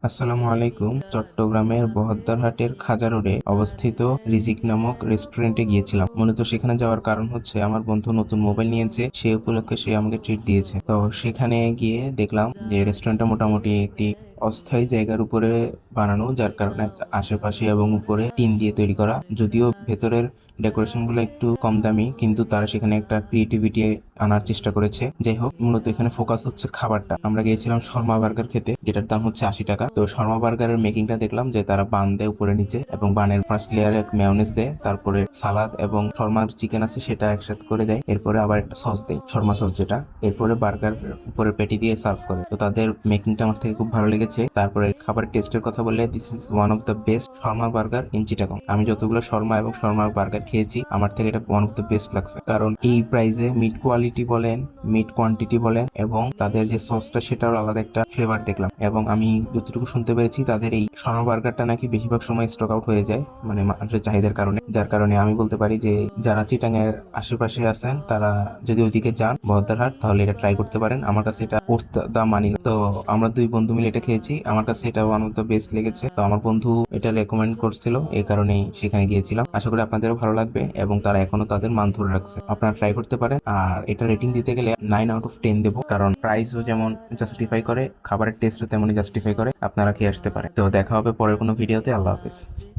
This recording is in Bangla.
আসসালামু আলাইকুম। চট্টগ্রামের বহদ্দারহাটের খাজা রোডে অবস্থিত রিজিক নামক রেস্টুরেন্টে গিয়েছিলাম। মূলত সেখানে যাওয়ার কারণ হচ্ছে আমার বন্ধু নতুন মোবাইল নিয়েছে, সে উপলক্ষে সে আমাকে ট্রিট দিয়েছে। তো সেখানে গিয়ে দেখলাম যে রেস্টুরেন্টটা মোটামুটি একটি অস্থায়ী জায়গার উপরে বানানো, যার কারণে আশেপাশে এবং উপরে টিন দিয়ে তৈরি করা। যদিও ভেতরের ডেকোরেশন গুলো একটু কম দামি, কিন্তু তারা সেখানে একটা ক্রিয়েটিভিটি আনার চেষ্টা করেছে। যাই হোক, মূলত এখানে ফোকাস হচ্ছে খাবারটা। আমরা গিয়েছিলাম শর্মা বার্গার খেতে, যেটার দাম হচ্ছে 80 টাকা। তো শর্মা বার্গারের মেকিংটা দেখলাম যে তারা বান দেয় উপরে নিচে, এবং বানের ফার্স্ট লেয়ারে মেয়োনেজ দেয়, তারপরে সালাদ এবং শর্মার চিকেন আছে সেটা একসাথে করে দেয়, এরপরে আবার একটা সস দেয়, শর্মা সস যেটা, এরপরে বার্গার উপরে পেটি দিয়ে সার্ভ করে। তো তাদের মেকিংটা আমার থেকে খুব ভালো লেগেছে। তারপরে খাবারের টেস্টের কথা বললে, this is one of the best Sharma burger in Chittagong. আমি যতগুলো শর্মা এবং শর্মা বার্গার খেয়েছি, আমার থেকে এটা ওয়ান অফ দ্য বেস্ট লাগছে। কারণ এই প্রাইসে মিট কোয়ালিটি বলেন, মিট কোয়ান্টিটি বলেন, এবং তাদের যে সসটা সেটাও আলাদা একটা ফ্লেভার দেখলাম। এবং আমি যতটুকু শুনতে পেরেছি, তাদের এই শর্মা বার্গারটা নাকি বেশিরভাগ সময় স্টক আউট হয়ে যায়, মানে মানুষের চাহিদার কারণে। যার কারণে আমি বলতে পারি যে যারা চিটাং এর আশেপাশে আছেন, তারা যদি ওইদিকে যান বহদ্দারহাট, তাহলে এটা ট্রাই করতে পারেন। আমার কাছে এটা ওর্থ দা মানি। তো আমরা দুই বন্ধু মিলে এটা খেয়েছি, আমার কাছে এটা ওয়ান অফ দ্য বেস্ট লেগেছে। তো আমার বন্ধু এটা রেকমেন্ড করছিল, এই কারণেই সেখানে গিয়েছিলাম। আশা করি আপনাদেরও ভালো লাগবে, এবং তারা এখনো তাদের মান ধরে রাখছে। আপনারা ট্রাই করতে পারেন। আর এটা রেটিং দিতে গেলে 9 আউট অফ 10 দেবো, কারণ প্রাইসও যেমন জাস্টিফাই করে, খাবারের টেস্টও তেমনই জাস্টিফাই করে। আপনারা খেয়ে আসতে পারেন। তো দেখা হবে পরের কোনো ভিডিওতে। আল্লাহ হাফেজ।